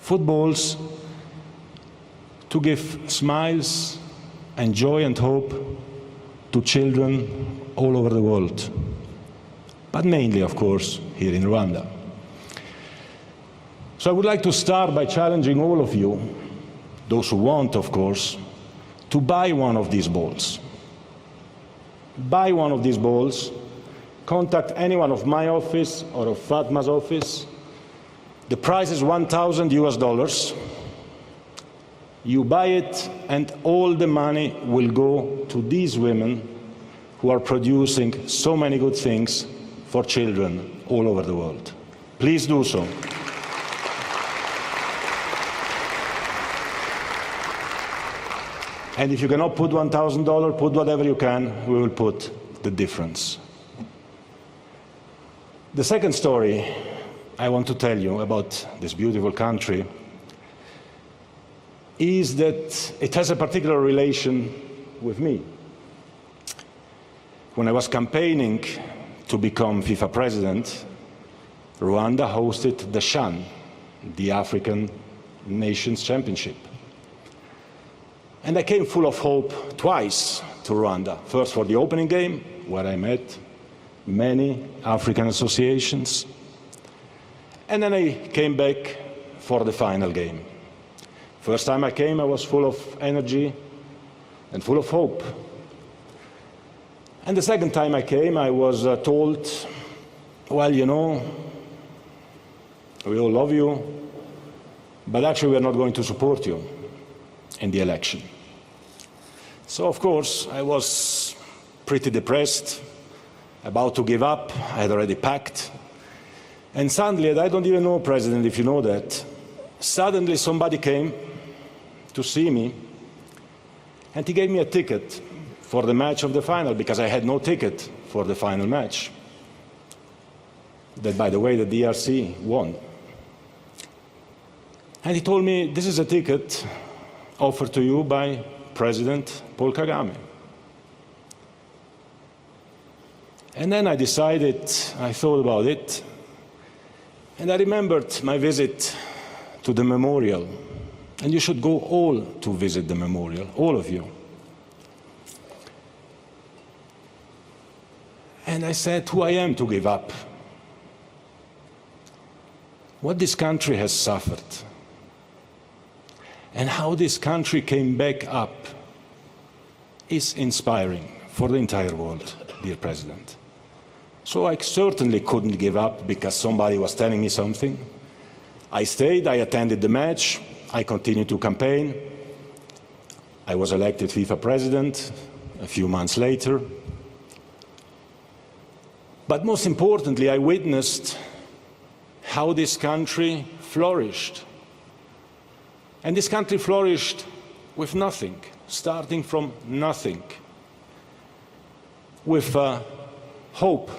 footballs to give smiles and joy and hope to children all over the world, but mainly, of course, here in Rwanda. So I would like to start by challenging all of you, those who want, of course, to buy one of these balls. Buy one of these balls, contact anyone of my office or of Fatma's office. The price is $1,000. You buy it, and all the money will go to these women who are producing so many good things for children all over the world. Please do so. And if you cannot put $1,000, put whatever you can. We will put the difference. The second story I want to tell you about this beautiful country is that it has a particular relation with me. When I was campaigning to become FIFA president, Rwanda hosted the CHAN, the African Nations Championship. And I came full of hope twice to Rwanda. First for the opening game, where I met many African associations. And then I came back for the final game. First time I came, I was full of energy and full of hope. And the second time I came, I was told, well, you know, we all love you, but actually we're not going to support you in the election. So, of course, I was pretty depressed, about to give up. I had already packed. And suddenly, and I don't even know, President, if you know that, suddenly somebody came to see me, and he gave me a ticket for the match of the final, because I had no ticket for the final match. That, by the way, the DRC won. And he told me, this is a ticket offered to you by President Paul Kagame. And then I decided, I thought about it, and I remembered my visit to the memorial. And you should go all to visit the memorial, all of you. And I said who I am to give up. What this country has suffered, and how this country came back up, is inspiring for the entire world, dear President. So I certainly couldn't give up because somebody was telling me something. I stayed, I attended the match, I continued to campaign. I was elected FIFA president a few months later. But most importantly, I witnessed how this country flourished. And this country flourished with nothing, starting from nothing, with hope,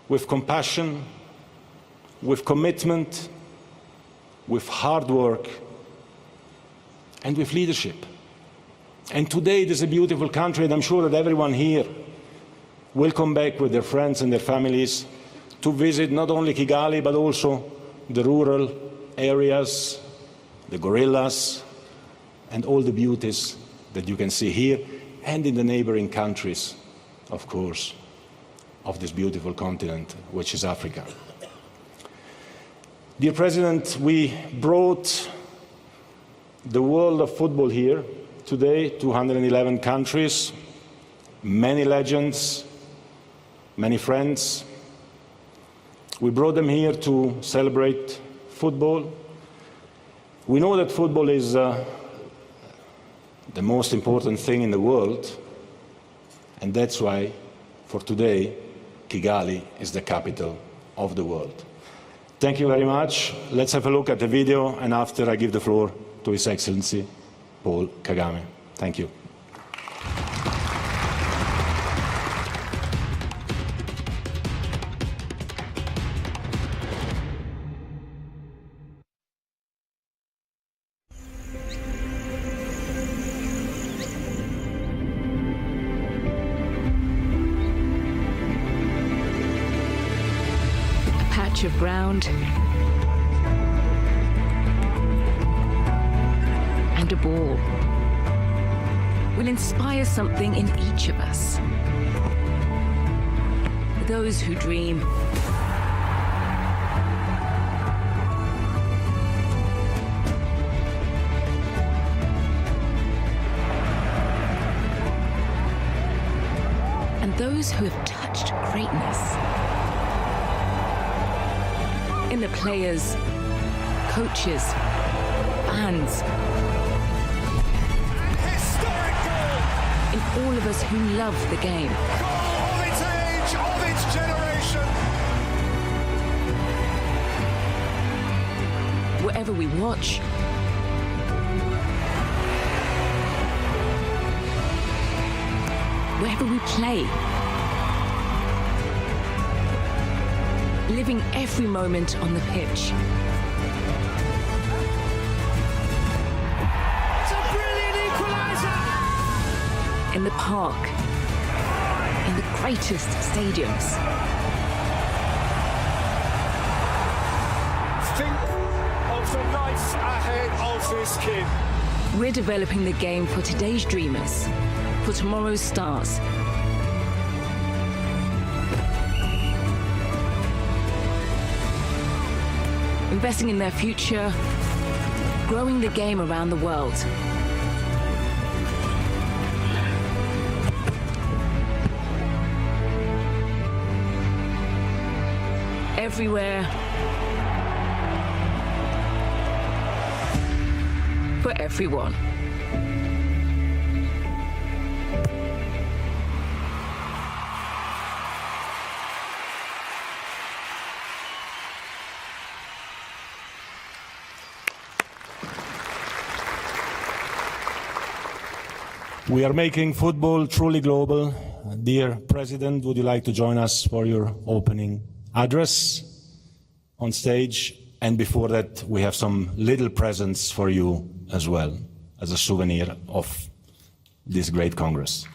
with compassion, with commitment, with hard work, and with leadership. And today it is a beautiful country, and I'm sure that everyone here will come back with their friends and their families to visit not only Kigali, but also the rural areas, the gorillas, and all the beauties that you can see here and in the neighboring countries, of course, of this beautiful continent, which is Africa. Dear President, we brought the world of football here today, 211 countries, many legends, many friends. We brought them here to celebrate football. We know that football is the most important thing in the world, and that's why, for today, Kigali is the capital of the world. Thank you very much. Let's have a look at the video, and after I give the floor to His Excellency Paul Kagame. Thank you. Patch of ground, will inspire something in each of us. Those who dream, and those who have touched greatness. In the players, coaches, fans, Historic goal! in all of us who love the game. Goal of its age, of its generation! Wherever we watch, wherever we play, living every moment on the pitch. It's a brilliant equaliser! In the park, in the greatest stadiums. Think of the life ahead of this kid. We're developing the game for today's dreamers, for tomorrow's stars. Investing in their future, growing the game around the world. Everywhere, for everyone. We are making football truly global. Dear President, would you like to join us for your opening address on stage? And before that, we have some little presents for you as well, as a souvenir of this great Congress.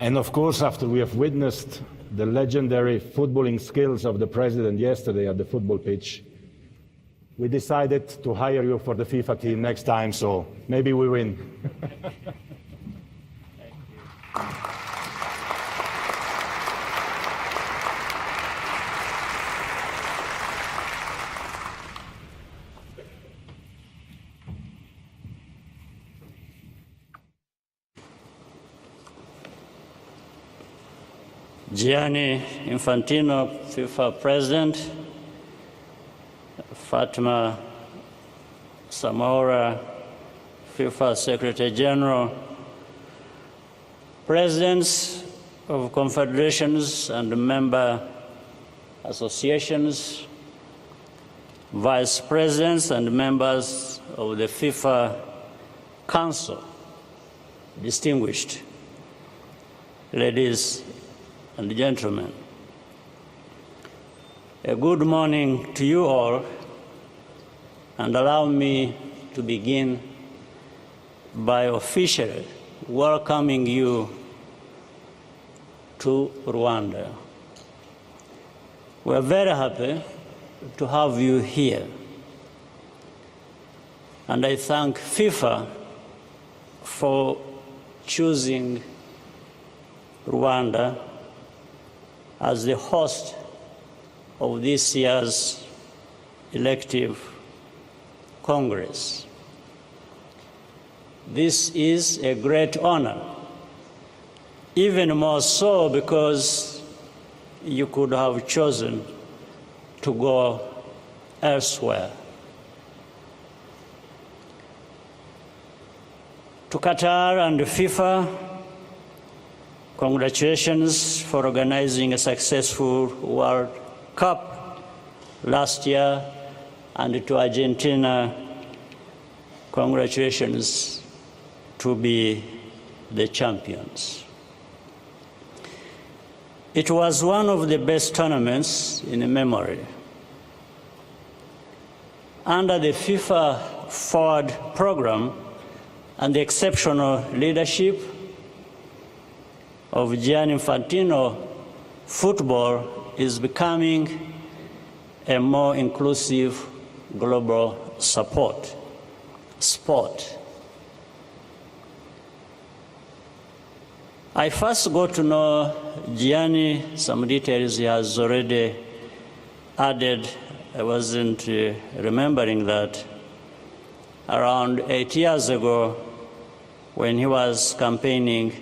And of course, after we have witnessed the legendary footballing skills of the President yesterday at the football pitch, we decided to hire you for the FIFA team next time, so maybe we win. Gianni Infantino, FIFA President, Fatima Samora, FIFA Secretary General, Presidents of confederations and member associations, Vice Presidents and members of the FIFA Council, distinguished ladies and gentlemen, a good morning to you all, and allow me to begin by officially welcoming you to Rwanda. We're very happy to have you here, and I thank FIFA for choosing Rwanda as the host of this year's elective Congress. This is a great honor, even more so because you could have chosen to go elsewhere. To Qatar and FIFA, congratulations for organizing a successful World Cup last year, and to Argentina, congratulations to be the champions. It was one of the best tournaments in memory. under the FIFA Forward program and the exceptional leadership of Gianni Infantino, football is becoming a more inclusive global sport. I first got to know Gianni, some details he has already added. I wasn't remembering that. Around 8 years ago, when he was campaigning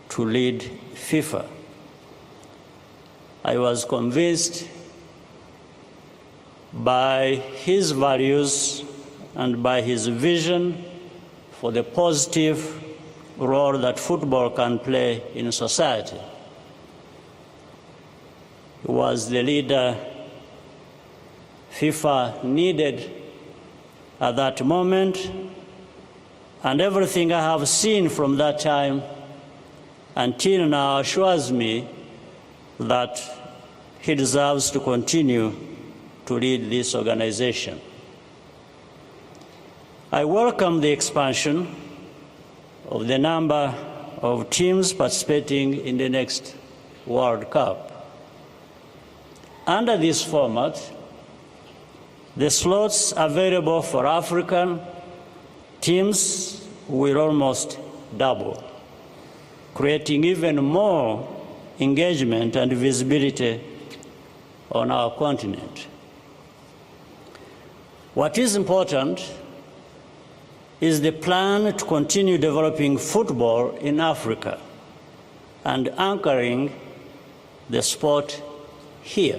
to lead FIFA, I was convinced by his values and by his vision for the positive role that football can play in society. He was the leader FIFA needed at that moment, and everything I have seen from that time until now assures me that he deserves to continue to lead this organization. I welcome the expansion of the number of teams participating in the next World Cup. Under this format, the slots available for African teams will almost double, creating even more engagement and visibility on our continent. What is important is the plan to continue developing football in Africa and anchoring the sport here.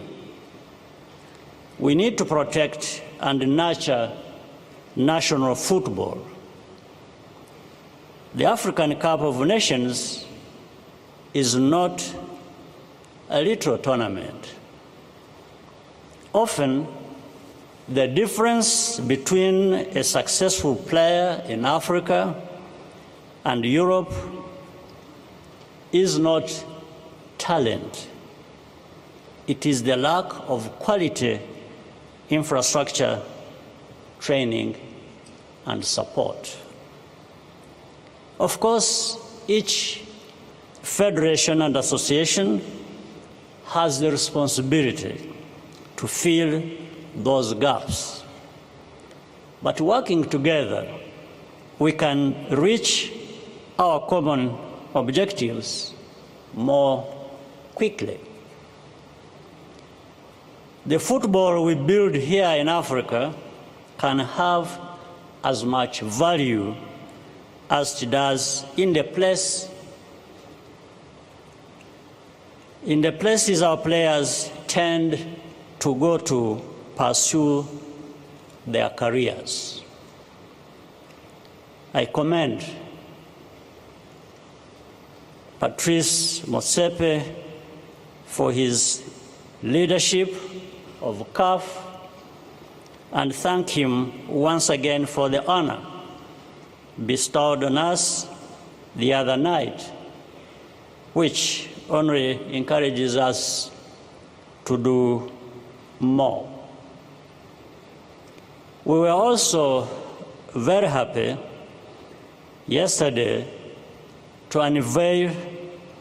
We need to protect and nurture national football. The African Cup of Nations is not a little tournament. Often, the difference between a successful player in Africa and Europe is not talent. It is the lack of quality infrastructure, training, and support. Of course, each federation and association has the responsibility to fill those gaps. But working together, we can reach our common objectives more quickly. The football we build here in Africa can have as much value as it does in the places our players tend to go to pursue their careers. I commend Patrice Motsepe for his leadership of CAF and thank him once again for the honor bestowed on us the other night, which only encourages us to do more. We were also very happy yesterday to unveil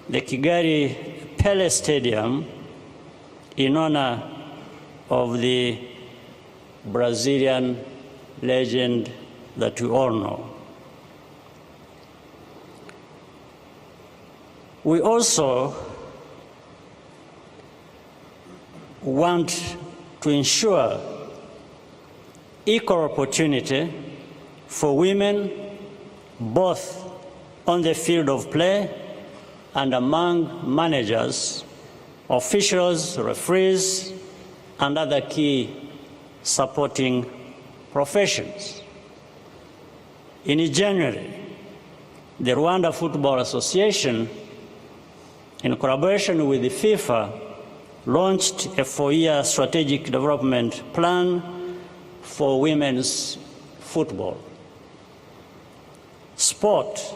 the Kigali Pele Stadium in honor of the Brazilian legend that we all know. We also want to ensure equal opportunity for women, both on the field of play and among managers, officials, referees, and other key supporting professions. In January, the Rwanda Football Association, in collaboration with the FIFA, launched a 4-year strategic development plan for women's football. Sport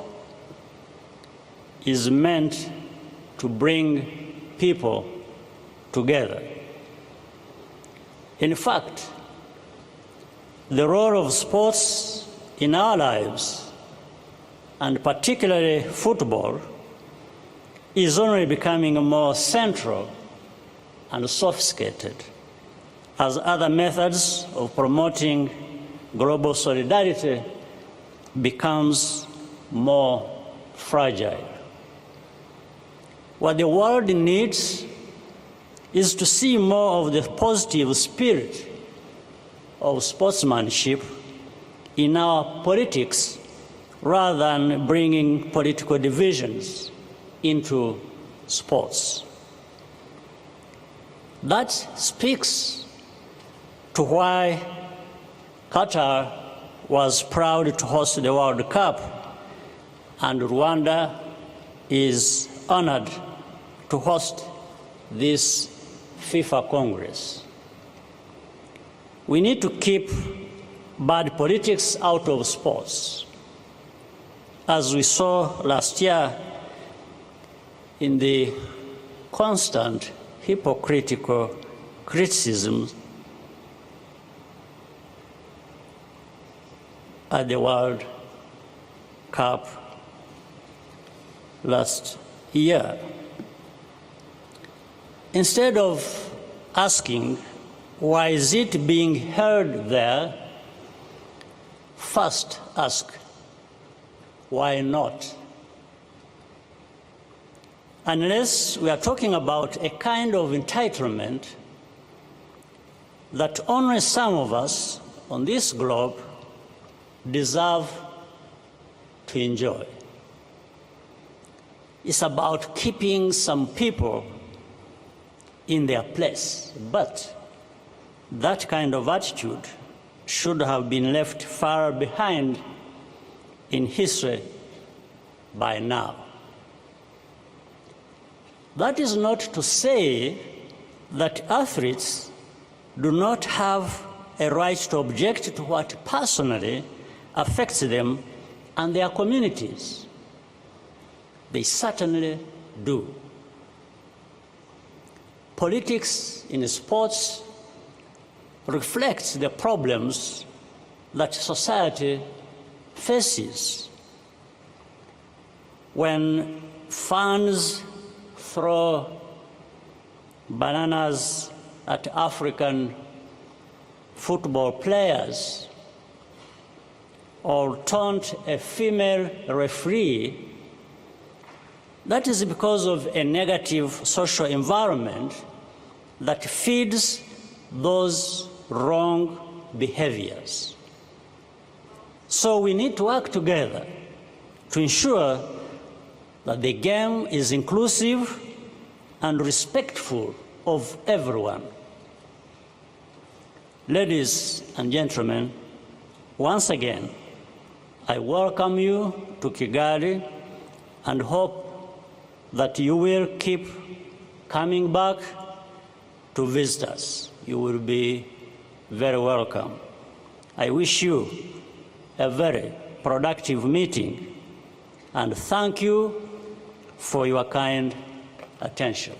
is meant to bring people together. In fact, the role of sports in our lives, and particularly football, is only becoming more central and sophisticated as other methods of promoting global solidarity becomes more fragile. What the world needs is to see more of the positive spirit of sportsmanship in our politics rather than bringing political divisions into sports. That speaks to why Qatar was proud to host the World Cup, and Rwanda is honored to host this FIFA Congress. We need to keep bad politics out of sports. As we saw last year in the constant hypocritical criticism at the World Cup last year. Instead of asking why is it being held there, first ask why not. Unless we are talking about a kind of entitlement that only some of us on this globe deserve to enjoy. It's about keeping some people in their place, but that kind of attitude should have been left far behind in history by now. That is not to say that athletes do not have a right to object to what personally affects them and their communities. They certainly do. Politics in sports reflects the problems that society faces. When fans throw bananas at African football players or taunt a female referee, that is because of a negative social environment that feeds those wrong behaviors. So we need to work together to ensure that the game is inclusive and respectful of everyone. Ladies and gentlemen, once again, I welcome you to Kigali and hope that you will keep coming back to visit us. You will be very welcome. I wish you a very productive meeting and thank you for your kind attention.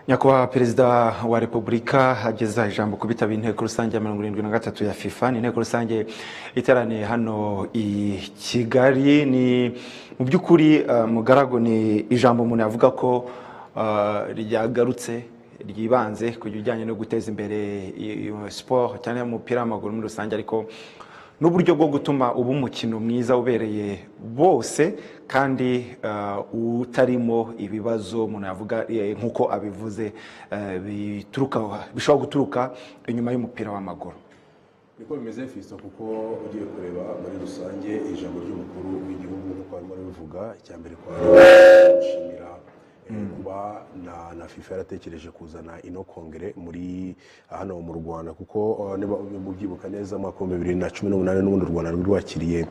Nyakubahwa Perezida wa Repubulika ageza ijambo ku bitabiriye inteko rusange ya 73 ya FIFA. Ni inteko rusange iteraniye hano i Kigali. Ni mu by'ukuri mugarago ni ijambo umuntu yavuga ko ryagarutse ryibanze ku bijyanye no guteza imbere sport cyane umupira w'amaguru muri rusange, ariko n'uburyo bwo gutuma ubu umukino mwiza ubereye bose kandi utarimo ibibazo umuntu yavuga nkuko abivuze bishobora guturuka inyuma y'umupira w'amaguru. Niko bimeze Fisto, kuko ugiye kureba muri rusange ijambo ry'umukuru w'igihugu uko arimo bivuga, icyambere kwa gushimira kuba na FIFA yaratekereje kuzana ino kongere muri hano mu Rwanda kuko niba mubyibuka neza mu 2018 n'ubundi u Rwanda rwakiriye